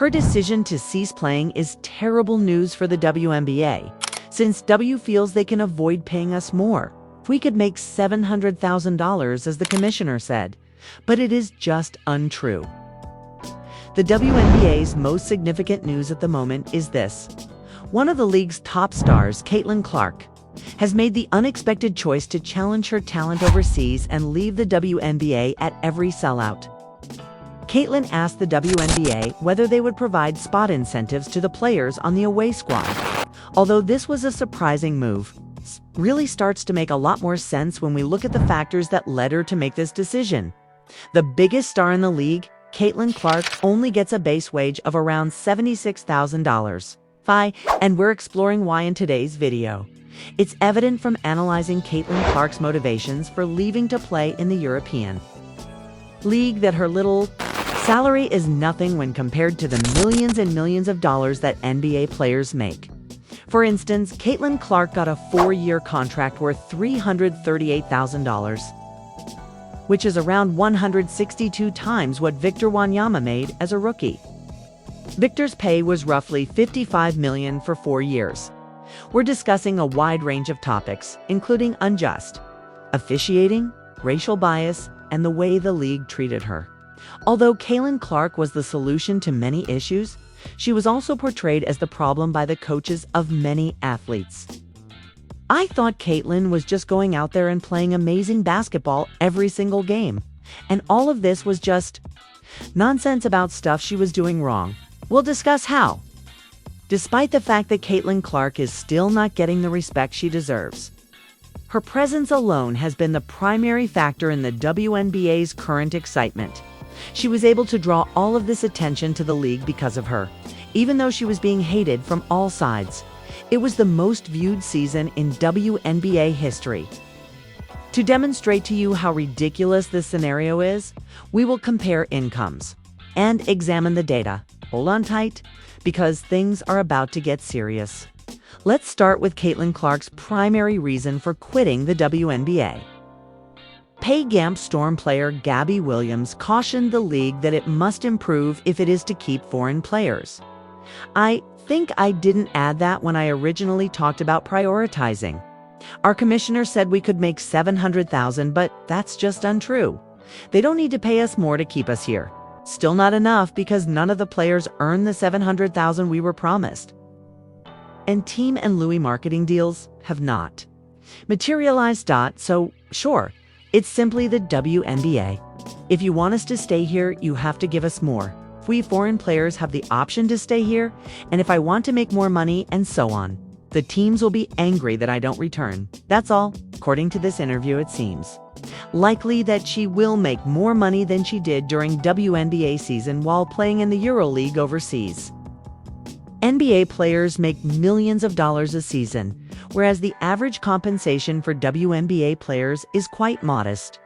Her decision to cease playing is terrible news for the WNBA, since W feels they can avoid paying us more. We could make $700,000, as the commissioner said, but it is just untrue. The WNBA's most significant news at the moment is this. One of the league's top stars, Caitlin Clark, has made the unexpected choice to challenge her talent overseas and leave the WNBA at every sellout. Caitlin asked the WNBA whether they would provide spot incentives to the players on the away squad. Although this was a surprising move, really starts to make a lot more sense when we look at the factors that led her to make this decision. The biggest star in the league, Caitlin Clark, only gets a base wage of around $76,000. And we're exploring why in today's video. It's evident from analyzing Caitlin Clark's motivations for leaving to play in the European League that her little salary is nothing when compared to the millions and millions of dollars that NBA players make. For instance, Caitlin Clark got a 4-year contract worth $338,000, which is around 162 times what Victor Wanyama made as a rookie. Victor's pay was roughly $55 million for 4 years. We're discussing a wide range of topics, including unjust officiating, racial bias, and the way the league treated her. Although Caitlin Clark was the solution to many issues, she was also portrayed as the problem by the coaches of many athletes. I thought Caitlin was just going out there and playing amazing basketball every single game, and all of this was just nonsense about stuff she was doing wrong. We'll discuss how. Despite the fact that Caitlin Clark is still not getting the respect she deserves, her presence alone has been the primary factor in the WNBA's current excitement. She was able to draw all of this attention to the league because of her, even though she was being hated from all sides. It was the most viewed season in WNBA history. To demonstrate to you how ridiculous this scenario is, we will compare incomes and examine the data. Hold on tight, because things are about to get serious. Let's start with Caitlin Clark's primary reason for quitting the WNBA. Pay Gamp Storm player Gabby Williams cautioned the league that it must improve if it is to keep foreign players. I think I didn't add that when I originally talked about prioritizing. Our commissioner said we could make $700,000, but that's just untrue. They don't need to pay us more to keep us here. Still not enough because none of the players earned the $700,000 we were promised. And Team and Louis marketing deals have not materialized. So sure, it's simply the WNBA. If you want us to stay here, you have to give us more. We foreign players have the option to stay here, and if I want to make more money and so on, the teams will be angry that I don't return. That's all, according to this interview. It seems likely that she will make more money than she did during WNBA season while playing in the EuroLeague overseas. NBA players make millions of dollars a season, whereas the average compensation for WNBA players is quite modest.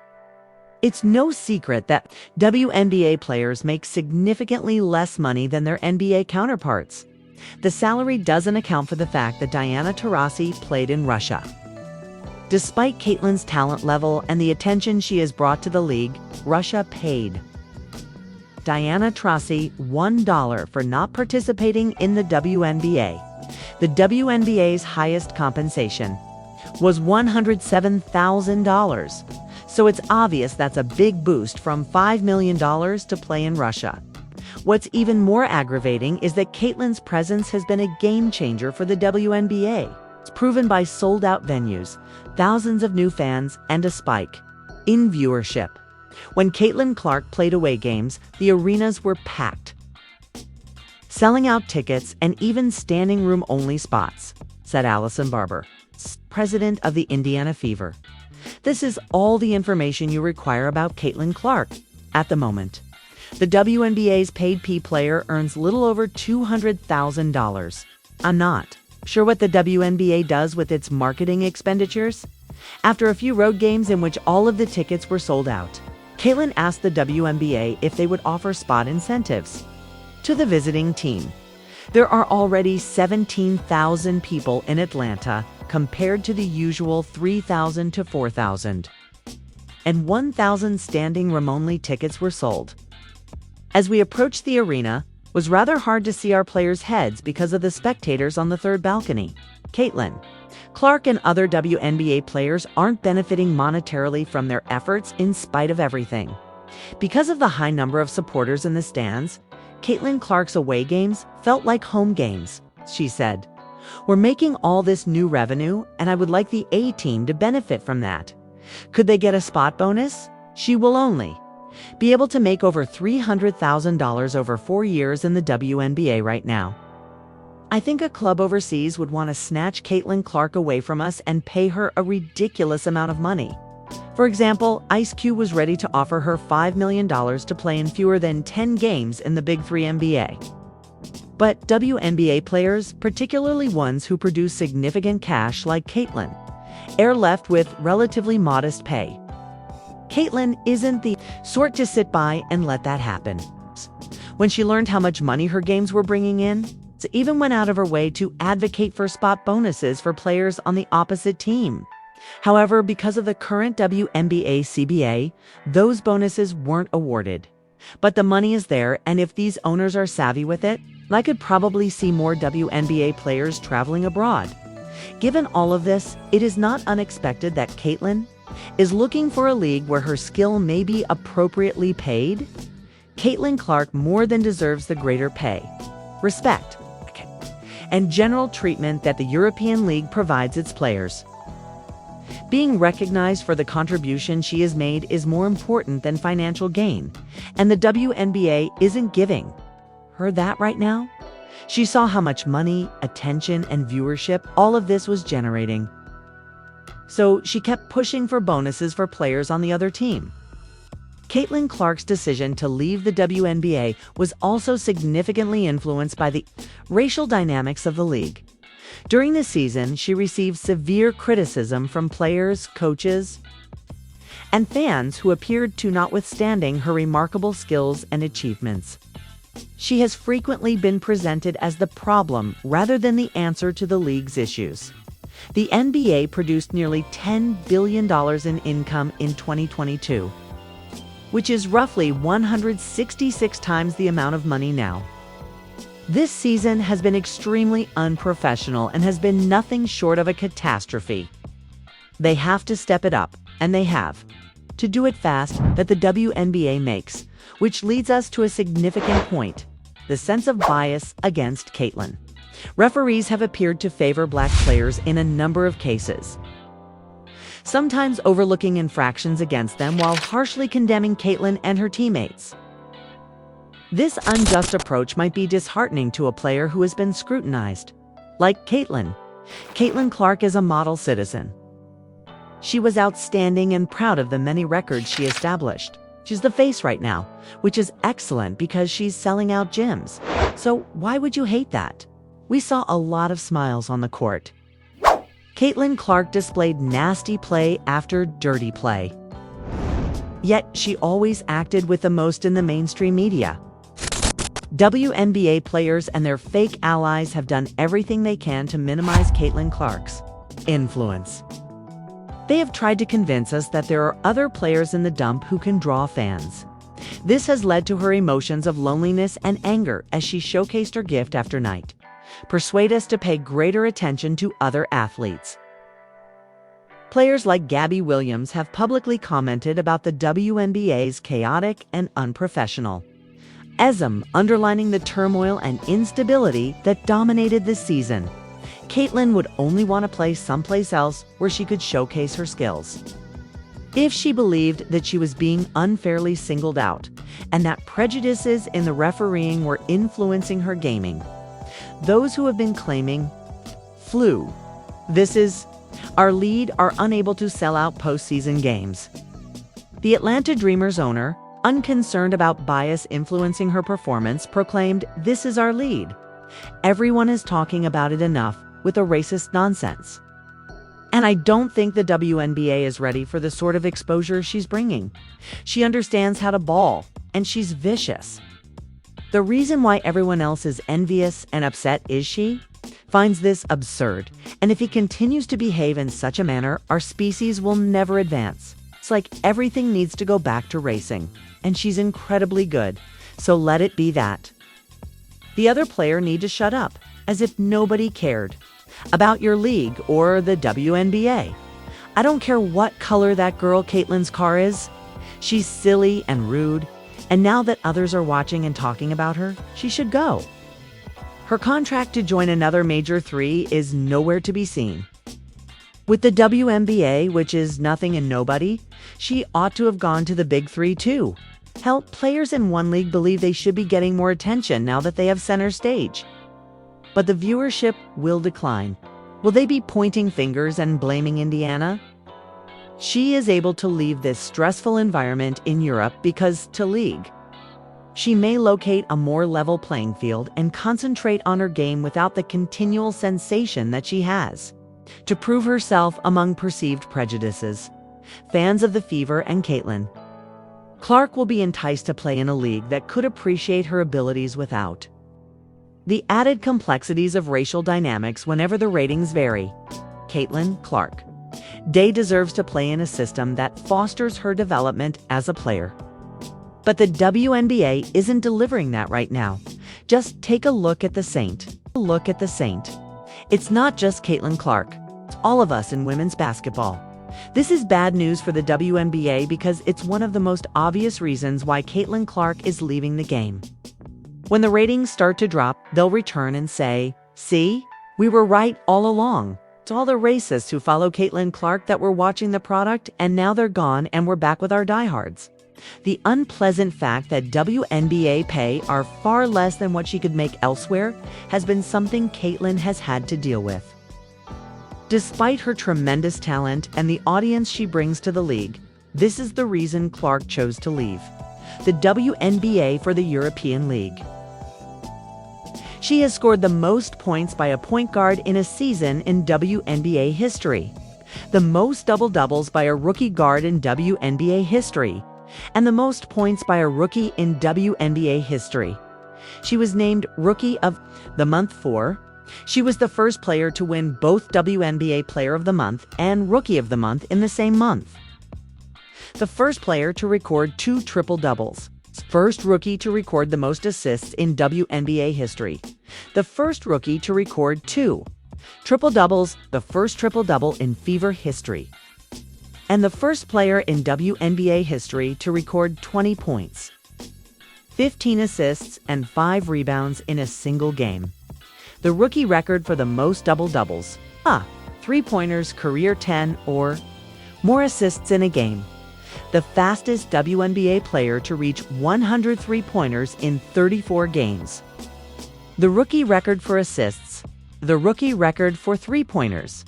It's no secret that WNBA players make significantly less money than their NBA counterparts. The salary doesn't account for the fact that Diana Taurasi played in Russia. Despite Caitlin's talent level and the attention she has brought to the league, Russia paid Diana Taurasi $1 for not participating in the WNBA. The WNBA's highest compensation was $107,000. So it's obvious that's a big boost from $5 million to play in Russia. What's even more aggravating is that Caitlin's presence has been a game changer for the WNBA. It's proven by sold-out venues, thousands of new fans, and a spike in viewership. When Caitlin Clark played away games, the arenas were packed, selling out tickets and even standing room only spots, said Allison Barber, president of the Indiana Fever. This is all the information you require about Caitlin Clark at the moment. The WNBA's paid P player earns little over $200,000. I'm not sure what the WNBA does with its marketing expenditures. After a few road games in which all of the tickets were sold out, Caitlin asked the WNBA if they would offer spot incentives to the visiting team. There are already 17,000 people in Atlanta compared to the usual 3,000 to 4,000. And 1,000 standing room only tickets were sold. As we approached the arena, Was rather hard to see our players' heads because of the spectators on the third balcony. Caitlin Clark and other WNBA players aren't benefiting monetarily from their efforts in spite of everything. Because of the high number of supporters in the stands, Caitlin Clark's away games felt like home games, she said. We're making all this new revenue, and I would like the A team to benefit from that. Could they get a spot bonus? She will only be able to make over $300,000 over 4 years in the WNBA right now. I think a club overseas would want to snatch Caitlin Clark away from us and pay her a ridiculous amount of money. For example, Ice Cube was ready to offer her $5 million to play in fewer than 10 games in the Big 3 NBA. But WNBA players, particularly ones who produce significant cash like Caitlin, are left with relatively modest pay. Caitlin isn't the sort to sit by and let that happen. When she learned how much money her games were bringing in, she even went out of her way to advocate for spot bonuses for players on the opposite team. However, because of the current WNBA CBA, those bonuses weren't awarded. But the money is there, and if these owners are savvy with it, I could probably see more WNBA players traveling abroad. Given all of this, it is not unexpected that Caitlin is looking for a league where her skill may be appropriately paid. Caitlin Clark more than deserves the greater pay, respect, and general treatment that the European League provides its players. Being recognized for the contribution she has made is more important than financial gain, and the WNBA isn't giving her that right now. She saw how much money, attention, and viewership all of this was generating. So she kept pushing for bonuses for players on the other team. Caitlin Clark's decision to leave the WNBA was also significantly influenced by the racial dynamics of the league. During the season, she received severe criticism from players, coaches, and fans who appeared to notwithstanding her remarkable skills and achievements. She has frequently been presented as the problem rather than the answer to the league's issues. The NBA produced nearly $10 billion in income in 2022, which is roughly 166 times the amount of money now. This season has been extremely unprofessional and has been nothing short of a catastrophe. They have to step it up, and they have. To do it fast, that the WNBA makes, which leads us to a significant point: the sense of bias against Caitlin. Referees have appeared to favor black players in a number of cases, sometimes overlooking infractions against them while harshly condemning Caitlin and her teammates. This unjust approach might be disheartening to a player who has been scrutinized. Like Caitlin. Caitlin Clark is a model citizen. She was outstanding and proud of the many records she established. She's the face right now, which is excellent because she's selling out gyms. So why would you hate that? We saw a lot of smiles on the court. Caitlin Clark displayed nasty play after dirty play. Yet she always acted with the most in the mainstream media. WNBA players and their fake allies have done everything they can to minimize Caitlin Clark's influence. They have tried to convince us that there are other players in the dump who can draw fans. This has led to her emotions of loneliness and anger as she showcased her gift after night. Persuade us to pay greater attention to other athletes. Players like Gabby Williams have publicly commented about the WNBA's chaotic and unprofessional underlining the turmoil and instability that dominated this season. Caitlin would only want to play someplace else where she could showcase her skills. If she believed that she was being unfairly singled out and that prejudices in the refereeing were influencing her gaming, those who have been claiming this is our lead are unable to sell out postseason games. The Atlanta Dreamers owner, unconcerned about bias influencing her performance, proclaimed, "This is our lead. Everyone is talking about it enough with the racist nonsense." And I don't think the WNBA is ready for the sort of exposure she's bringing. She understands how to ball, and she's vicious. The reason why everyone else is envious and upset is she finds this absurd, and if he continues to behave in such a manner, our species will never advance. It's like everything needs to go back to racing, and she's incredibly good, so let it be that. The other player need to shut up, as if nobody cared about your league or the WNBA. I don't care what color that girl Caitlyn's car is. She's silly and rude, and now that others are watching and talking about her, she should go. Her contract to join another Major 3 is nowhere to be seen. With the WNBA, which is nothing and nobody, she ought to have gone to the Big 3 too. Hell, players in one league believe they should be getting more attention now that they have center stage. But the viewership will decline. Will they be pointing fingers and blaming Indiana? She is able to leave this stressful environment in Europe because to league. She may locate a more level playing field and concentrate on her game without the continual sensation that she has. To prove herself among perceived prejudices, fans of the Fever and Caitlyn Clark will be enticed to play in a league that could appreciate her abilities without the added complexities of racial dynamics whenever the ratings vary. Caitlyn Clark Day deserves to play in a system that fosters her development as a player. But the WNBA isn't delivering that right now. Just take a look at the Saint. It's not just Caitlyn Clark. It's all of us in women's basketball. This is bad news for the WNBA because it's one of the most obvious reasons why Caitlyn Clark is leaving the game. When the ratings start to drop, they'll return and say, "See, we were right all along. It's all the racists who follow Caitlyn Clark that were watching the product, and now they're gone and we're back with our diehards." The unpleasant fact that WNBA pay are far less than what she could make elsewhere has been something Caitlyn has had to deal with. Despite her tremendous talent and the audience she brings to the league, this is the reason Clark chose to leave the WNBA for the European League. She has scored the most points by a point guard in a season in WNBA history, the most double-doubles by a rookie guard in WNBA history, and the most points by a rookie in WNBA history. She was named Rookie of the Month She was the first player to win both WNBA Player of the Month and Rookie of the Month in the same month. The first player to record 2 triple-doubles. First rookie to record the most assists in WNBA history. The first rookie to record 2 triple-doubles, the first triple-double in Fever history. And the first player in WNBA history to record 20 points, 15 assists, and 5 rebounds in a single game. The rookie record for the most double-doubles, 3-pointers, career 10 or more assists in a game. The fastest WNBA player to reach 100 three-pointers in 34 games. The rookie record for assists. The rookie record for three-pointers.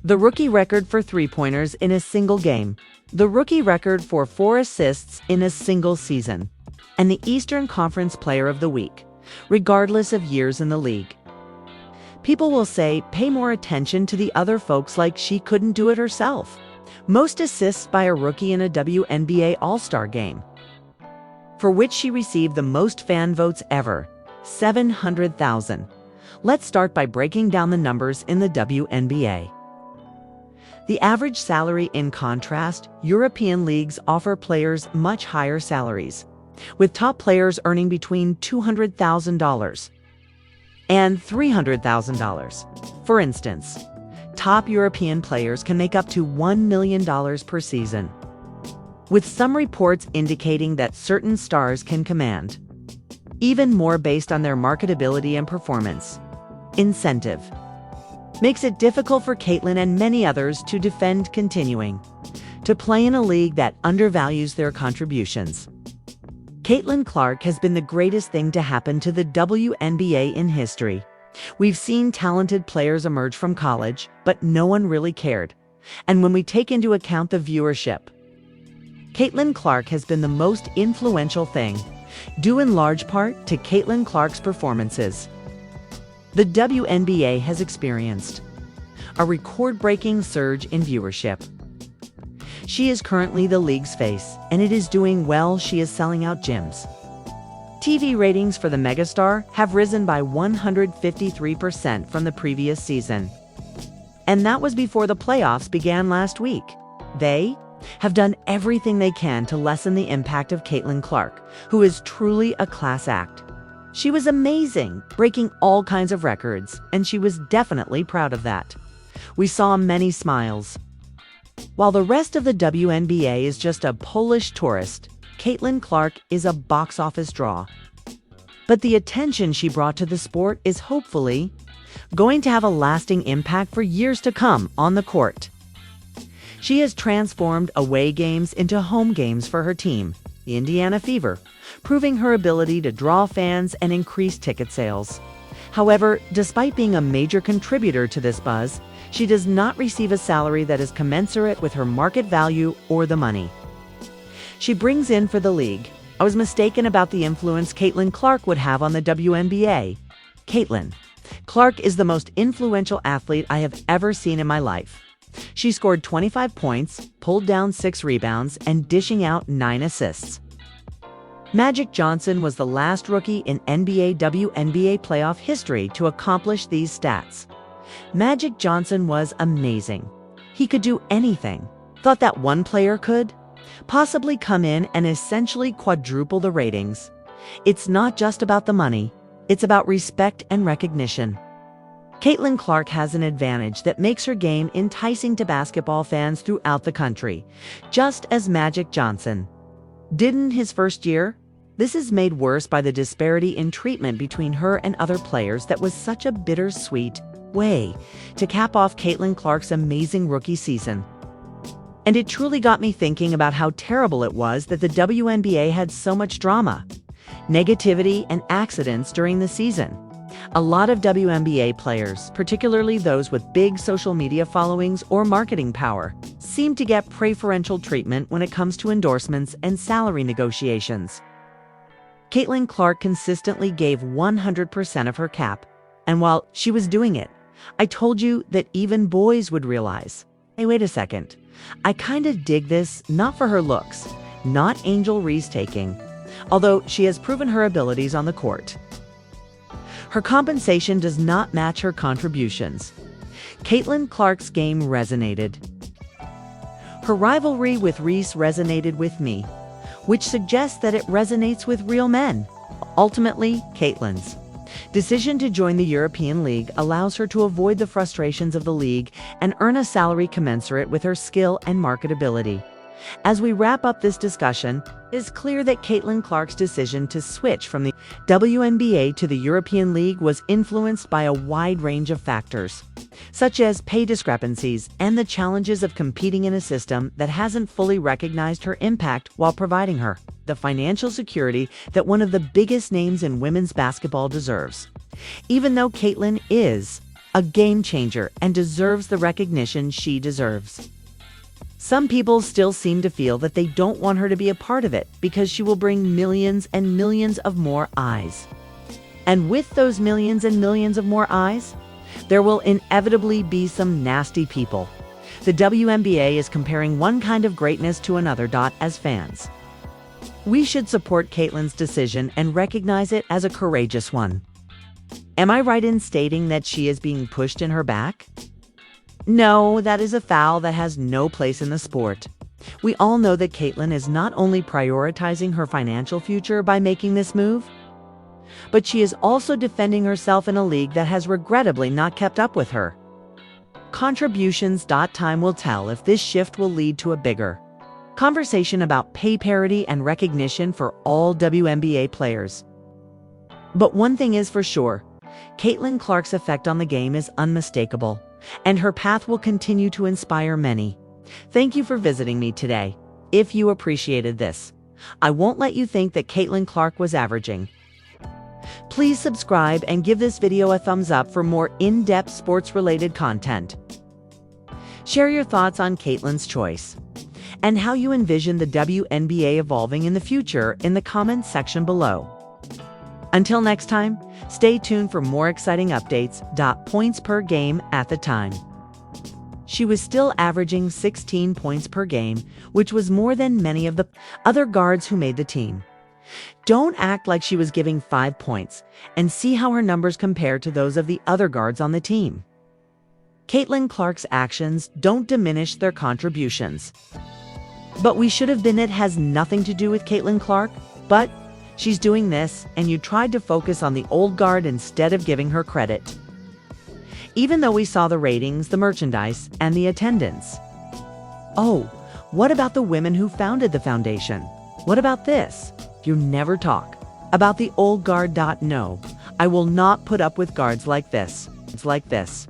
The rookie record for three-pointers in a single game. The rookie record for 4 assists in a single season. And the Eastern Conference Player of the Week, regardless of years in the league. People will say, pay more attention to the other folks like she couldn't do it herself. Most assists by a rookie in a WNBA All-Star game, for which she received the most fan votes ever, 700,000. Let's start by breaking down the numbers in the WNBA. The average salary, in contrast, European leagues offer players much higher salaries, with top players earning between $200,000 and $300,000. For instance, top European players can make up to $1 million per season, with some reports indicating that certain stars can command even more based on their marketability and performance. Incentive makes it difficult for Caitlyn and many others to defend continuing to play in a league that undervalues their contributions. Caitlyn Clark has been the greatest thing to happen to the WNBA in history. We've seen talented players emerge from college, but no one really cared. And when we take into account the viewership, Caitlyn Clark has been the most influential thing, due in large part to Caitlyn Clark's performances. The WNBA has experienced a record-breaking surge in viewership. She is currently the league's face, and it is doing well. She is selling out gyms. TV ratings for the megastar have risen by 153% from the previous season. And that was before the playoffs began last week. They have done everything they can to lessen the impact of Caitlyn Clark, who is truly a class act. She was amazing, breaking all kinds of records, and she was definitely proud of that. We saw many smiles. While the rest of the WNBA is just a Polish tourist, Caitlin Clark is a box office draw. But the attention she brought to the sport is hopefully going to have a lasting impact for years to come on the court. She has transformed away games into home games for her team, the Indiana Fever, proving her ability to draw fans and increase ticket sales. However, despite being a major contributor to this buzz, she does not receive a salary that is commensurate with her market value or the money she brings in for the league. I was mistaken about the influence Caitlin Clark would have on the WNBA. Caitlin Clark is the most influential athlete I have ever seen in my life. She scored 25 points, pulled down 6 rebounds, and dishing out 9 assists. Magic Johnson was the last rookie in NBA WNBA playoff history to accomplish these stats. Magic Johnson was amazing. He could do anything. Thought that one player could? Possibly come in and essentially quadruple the ratings. It's not just about the money. It's about respect and recognition. Caitlin Clark has an advantage that makes her game enticing to basketball fans throughout the country, just as Magic Johnson didn't his first year. This is made worse by the disparity in treatment between her and other players that was such a bittersweet way to cap off Caitlin Clark's amazing rookie season. And it truly got me thinking about how terrible it was that the WNBA had so much drama, negativity, and accidents during the season. A lot of WNBA players, particularly those with big social media followings or marketing power, seem to get preferential treatment when it comes to endorsements and salary negotiations. Caitlin Clark consistently gave 100% of her cap, and while she was doing it, I told you that even boys would realize, hey, wait a second, I kinda dig this, not for her looks, not Angel Reese taking, although she has proven her abilities on the court. Her compensation does not match her contributions. Caitlin Clark's game resonated. Her rivalry with Reese resonated with me, which suggests that it resonates with real men. Ultimately, Caitlin's decision to join the European League allows her to avoid the frustrations of the league and earn a salary commensurate with her skill and marketability. As we wrap up this discussion, it is clear that Caitlin Clark's decision to switch from the WNBA to the European League was influenced by a wide range of factors, such as pay discrepancies and the challenges of competing in a system that hasn't fully recognized her impact while providing her the financial security that one of the biggest names in women's basketball deserves. Even though Caitlin is a game changer and deserves the recognition she deserves, some people still seem to feel that they don't want her to be a part of it because she will bring millions and millions of more eyes. And with those millions and millions of more eyes, there will inevitably be some nasty people. The WNBA is comparing one kind of greatness to another. As fans, we should support Caitlin's decision and recognize it as a courageous one. Am I right in stating that she is being pushed in her back? No, that is a foul that has no place in the sport. We all know that Caitlin is not only prioritizing her financial future by making this move, but she is also defending herself in a league that has regrettably not kept up with her contributions. Time will tell if this shift will lead to a bigger conversation about pay parity and recognition for all WNBA players. But one thing is for sure, Caitlin Clark's effect on the game is unmistakable, and her path will continue to inspire many. Thank you for visiting me today. If you appreciated this, I won't let you think that Caitlin Clark was averaging. Please subscribe and give this video a thumbs up for more in-depth sports-related content. Share your thoughts on Caitlin's choice and how you envision the WNBA evolving in the future in the comments section below. Until next time, stay tuned for more exciting updates. Points per game at the time. She was still averaging 16 points per game, which was more than many of the other guards who made the team. Don't act like she was giving 5 points and see how her numbers compare to those of the other guards on the team. Caitlin Clark's actions don't diminish their contributions. But we should have been. It has nothing to do with Caitlin Clark, but She's doing this, and you tried to focus on the old guard instead of giving her credit. Even though we saw the ratings, the merchandise, and the attendance. Oh, what about the women who founded the foundation? What about this? You never talk about the old guard. No, I will not put up with guards like this. It's like this.